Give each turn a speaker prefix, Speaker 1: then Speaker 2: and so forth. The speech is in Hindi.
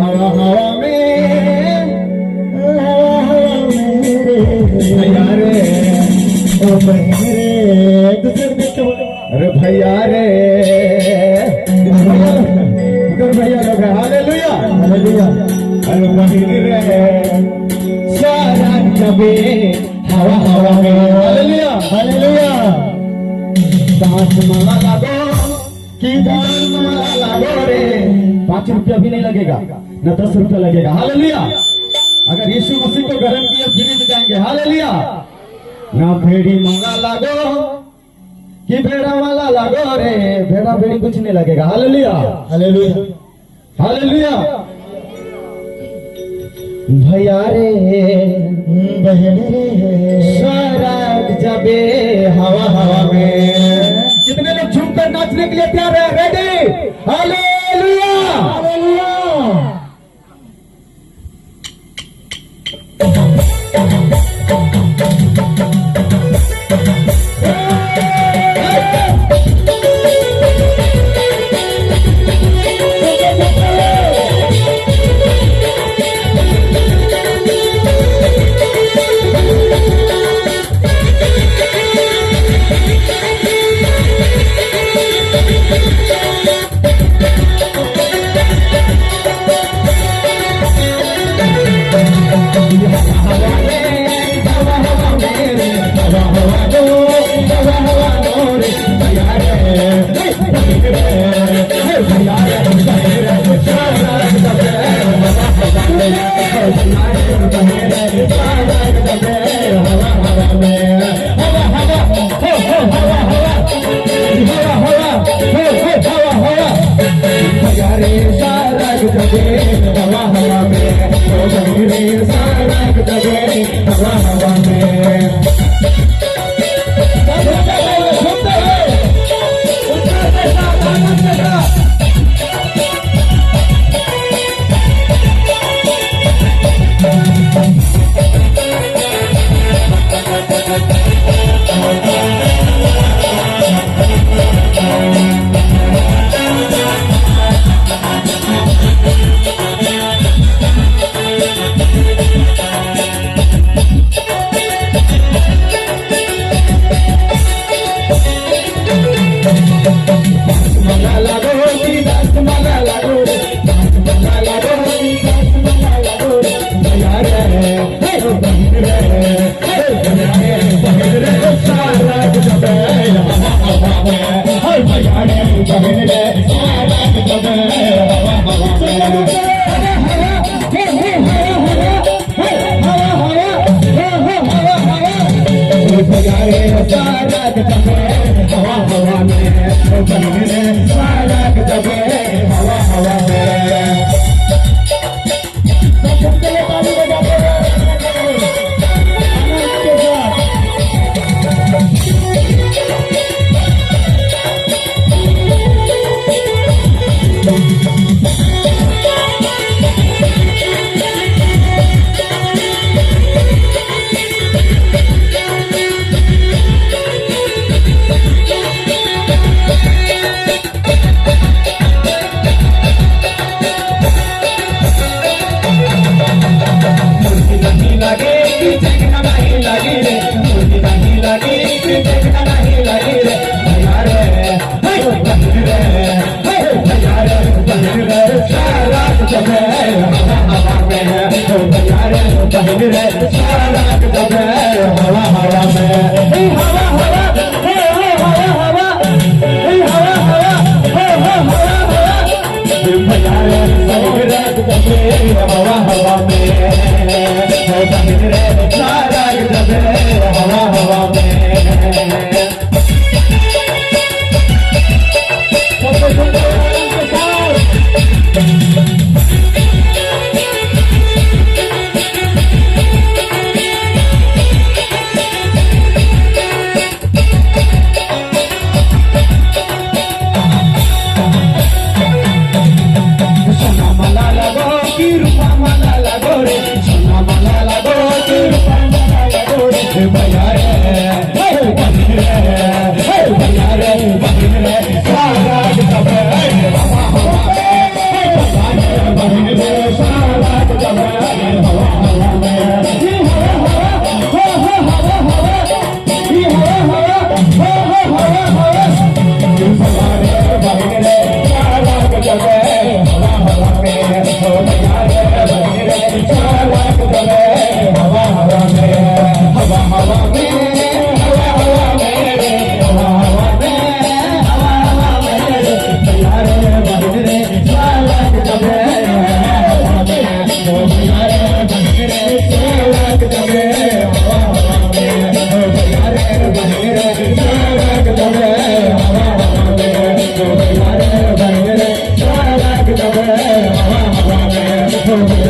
Speaker 1: हवा हवा में भैया रे ओ मेरे अरे भैया रे भैया लोग हालेलुया हालेलुया अरे बहिनी रे सारा जबे हवा हवा में हालेलुया हालेलुया दास माला लागो कि दास माला लागो रे 5 रुपया भी नहीं लगेगा न 10 रुपया लगेगा हालेलुया अगर यीशु मसीह को ग्रहण किया फ्री में जाएंगे हालेलुया ना भेड़ी माला लागो कि भेड़ा वाला लागो रे भेड़ा भेड़ी कुछ नहीं लगेगा हालेलुया हालेलुया हालेलुया भैया रे बहन रे सरग जबे हवा हवा में कितने लोग झूमकर नाचने के लिए तैयार है रेडी हालेलुया हालेलुया Oh,